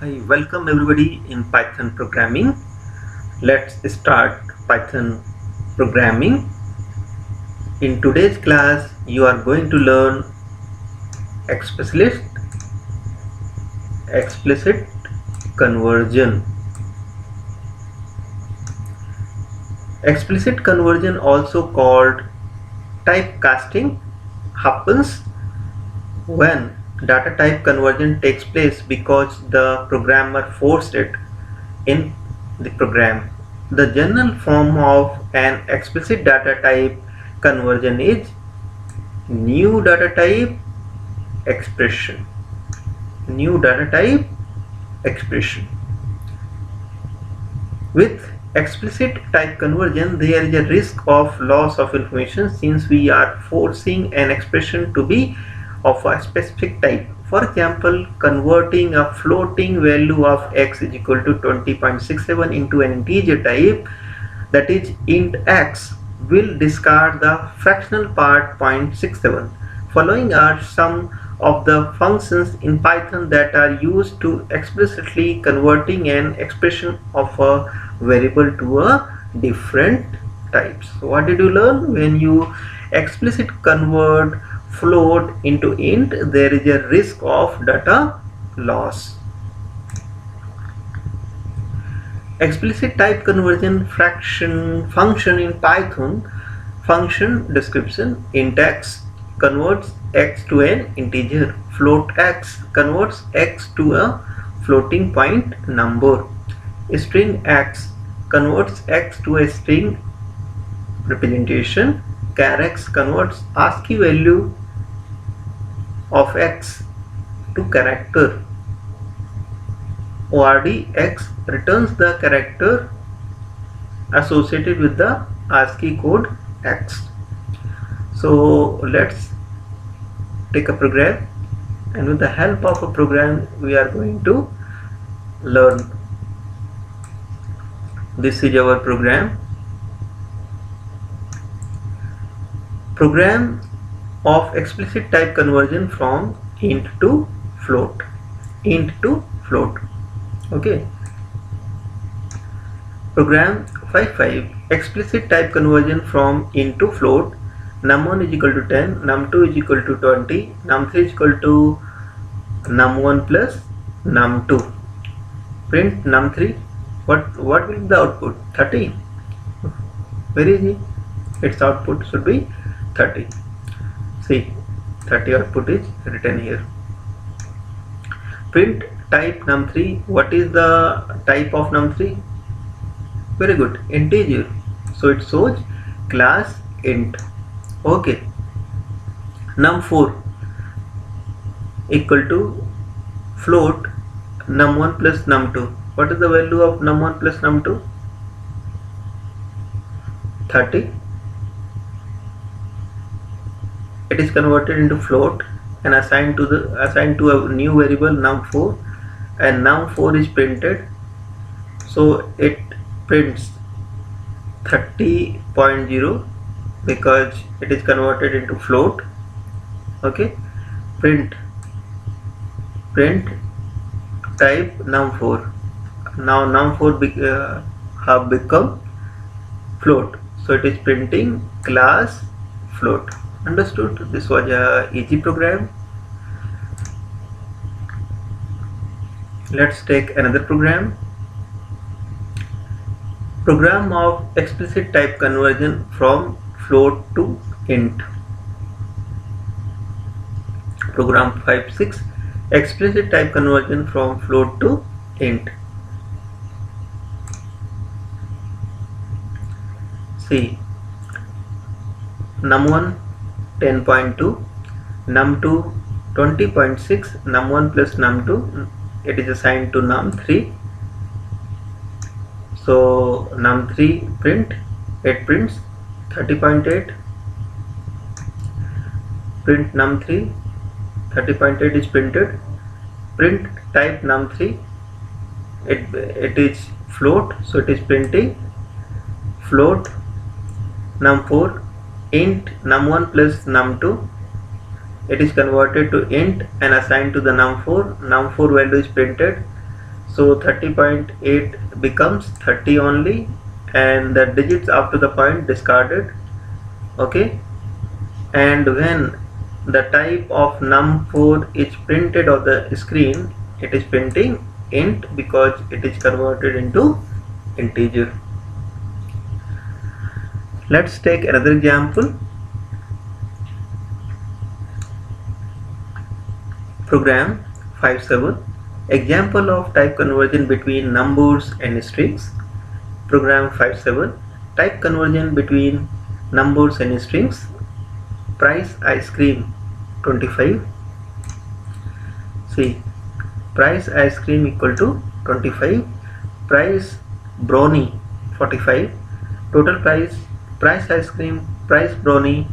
I welcome everybody in Python programming. Let's start Python programming. In today's class, you are going to learn explicit conversion. Explicit conversion, also called typecasting, happens when data type conversion takes place because the programmer forced it in the program. The general form of an explicit data type conversion is new data type expression. New data type expression. With explicit type conversion, there is a risk of loss of information since we are forcing an expression to be of a specific type. For example, converting a floating value of x is equal to 20.67 into an integer type, that is int x, will discard the fractional part 0.67. Following are some of the functions in Python that are used to explicitly converting an expression of a variable to a different type. So what did you learn? When you explicit convert float into int, there is a risk of data loss. Explicit type conversion function in Python. Function description: int x converts x to an integer, float x converts x to a floating point number, string x converts x to a string representation, char x converts ASCII value of x to character, ordx returns the character associated with the ASCII code x. So let's take a program, and with the help of a program we are going to learn. This is our program of explicit type conversion from int to float. Okay. Program 55, explicit type conversion from int to float. Num1 is equal to 10, num2 is equal to 20, num3 is equal to num1 plus num2. Print num3. What will be the output? 30. Very easy. Its output should be 30. See, 30 output is written here. Print type num3. What is the type of num3? Very good, integer. So it shows class int. Okay. Num4 equal to float num1 plus num2. What is the value of num1 plus num2? 30. It is converted into float and assigned to a new variable num4, and num4 is printed. So it prints 30.0 because it is converted into float. Okay. Print type num4. Now num4 have become float, so it is printing class float. Understood? This was a easy program. Let's take another program of explicit type conversion from float to int. Program 56, explicit type conversion from float to int. See, num1 10.2, num2 20.6, num1 plus num2, it is assigned to num3. So num3 print, it prints 30.8. Print num3, 30.8 is printed. Print type num3, it is float, so it is printing float. Num4 int num1 plus num2, it is converted to int and assigned to the num4. Num4 value is printed. So 30.8 becomes 30 only, and the digits after the point discarded. Okay, and when the type of num4 is printed on the screen, it is printing int because it is converted into integer. Let's take another example. Program 57. Example of type conversion between numbers and strings. Program 57. Type conversion between numbers and strings. Price ice cream 25. See, price ice cream equal to 25. Price brownie 45. Total price ice cream, price brownie,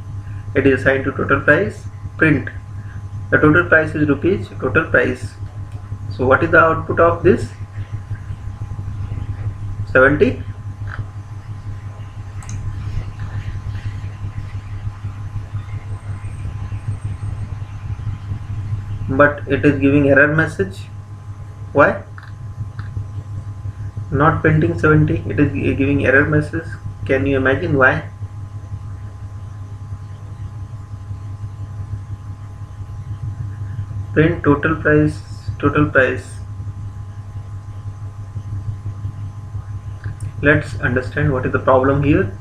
it is assigned to total price. Print, the total price is rupees, total price. So what is the output of this? 70. But it is giving error message. Why? Not printing 70, it is giving error message. Can you imagine why? Print total price, total price. Let's understand what is the problem here.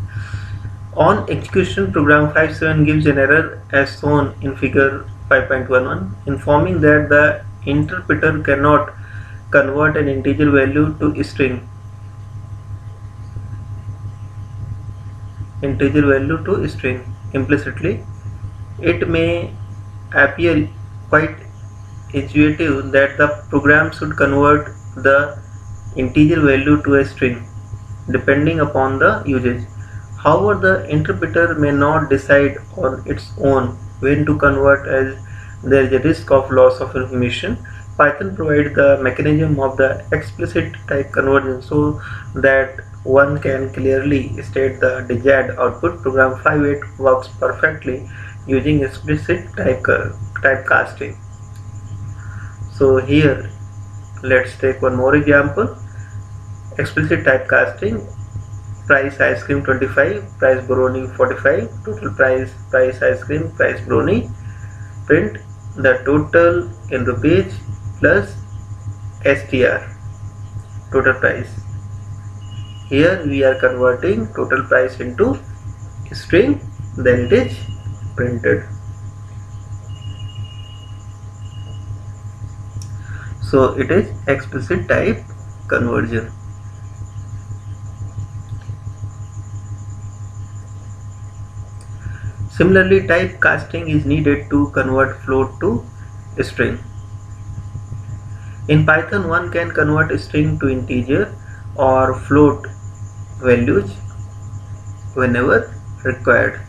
On execution, program 57 gives an error as shown in figure 5.11, informing that the interpreter cannot convert an integer value to string. Implicitly, it may appear quite intuitive that the program should convert the integer value to a string depending upon the usage. However, the interpreter may not decide on its own when to convert, as there is a risk of loss of information. Python provides the mechanism of the explicit type conversion so that one can clearly state the desired output. Program 58 works perfectly using explicit typecasting. So here let's take one more example. Explicit typecasting. Price ice cream 25, price brownie 45, total price ice cream, price brownie. Print the total in rupees plus str, total price. Here we are converting total price into string, then it is printed. So it is explicit type conversion. Similarly, typecasting is needed to convert float to string. In Python, one can convert a string to integer or float values whenever required.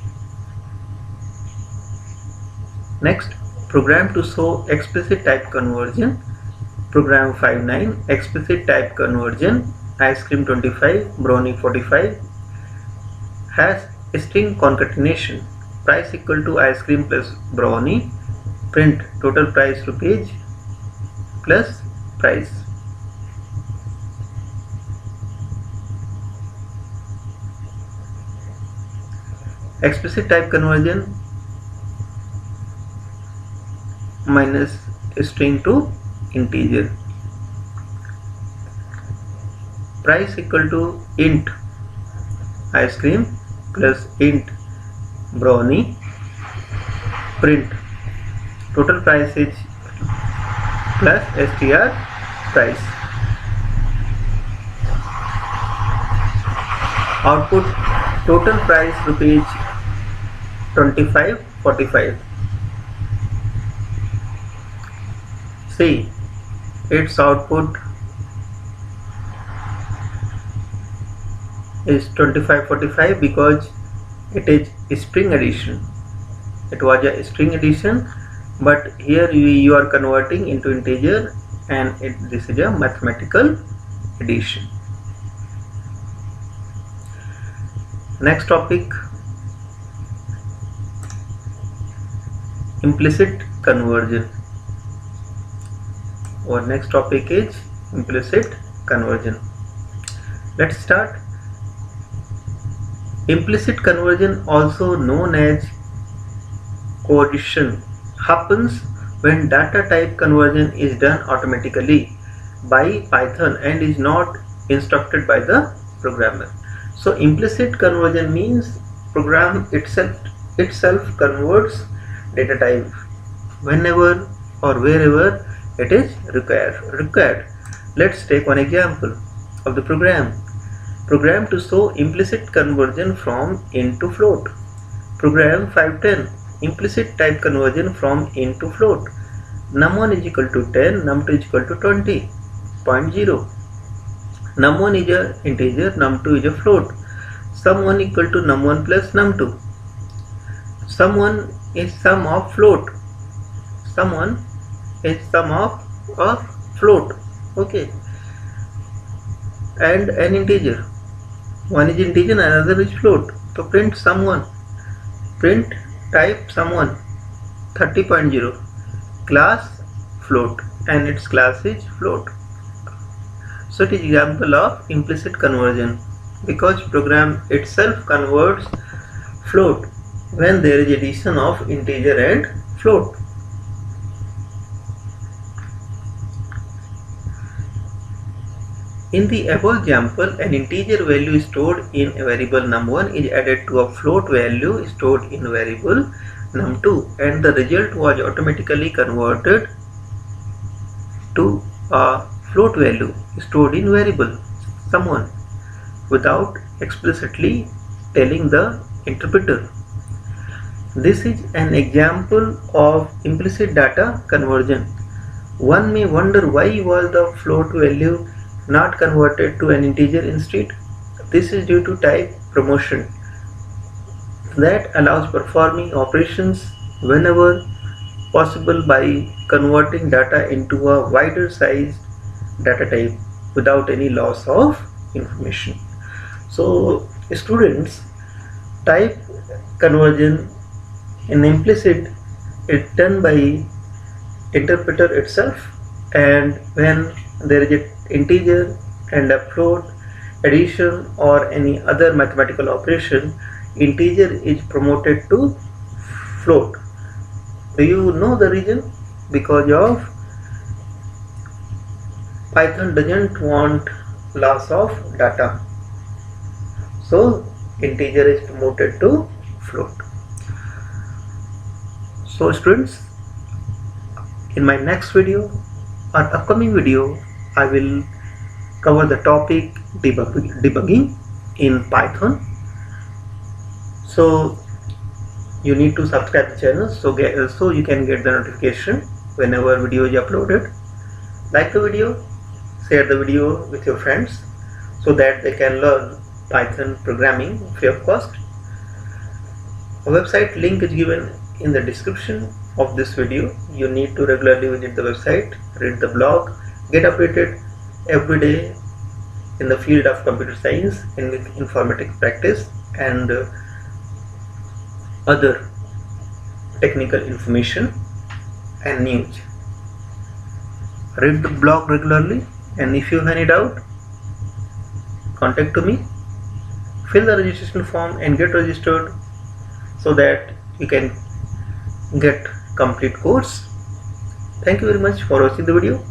Next, program to show explicit type conversion. Program 59, explicit type conversion, ice cream 25, brownie 45, has string concatenation. Price equal to ice cream plus brownie. Print total price rupees plus price. Explicit type conversion minus string to integer. Price equal to int ice cream plus int brownie. Print total price is plus str price. Output total price rupees 25.45. See, its output is 25.45 because it is string addition. It was a string addition, but here you are converting into integer, and this is a mathematical addition. Next topic, implicit conversion. Our next topic is implicit conversion. Let's start. Implicit conversion, also known as coaddition, happens when data type conversion is done automatically by Python and is not instructed by the programmer. So implicit conversion means program itself converts data type whenever or wherever it is required. Let's take one example of the program to show implicit conversion from int to float. Program 510, implicit type conversion from int to float. Num1 is equal to 10, num2 is equal to 20.0. Num1 is a integer, num2 is a float. Sum1 equal to num1 plus num2. Sum1 is sum of float. Sum1 is sum of float. Okay. And an integer. One is integer, another is float. So print sum1. Print type sum1 30.0. Class float, and its class is float. So it is example of implicit conversion because program itself converts float when there is addition of integer and float. In the above example, an integer value stored in a variable num1 is added to a float value stored in variable num2, and the result was automatically converted to a float value stored in variable sum1 without explicitly telling the interpreter. This is an example of implicit data conversion. One may wonder why was the float value not converted to an integer instead. This is due to type promotion that allows performing operations whenever possible by converting data into a wider sized data type without any loss of information. So students, type conversion in implicit is done by interpreter itself, and when there is an integer and a float addition or any other mathematical operation, integer is promoted to float. Do you know the reason? Because of Python doesn't want loss of data, so integer is promoted to float. So students, in my next video or upcoming video, I will cover the topic debugging in Python. So you need to subscribe the channel so you can get the notification whenever video is uploaded. Like the video, share the video with your friends so that they can learn Python programming free of cost. A website link is given in the description of this video. You need to regularly visit the website, read the blog, get updated every day in the field of computer science, in informatics practice, and other technical information and news. Read the blog regularly, and if you have any doubt, contact to me. Fill the registration form and get registered so that you can get complete course. Thank you very much for watching the video.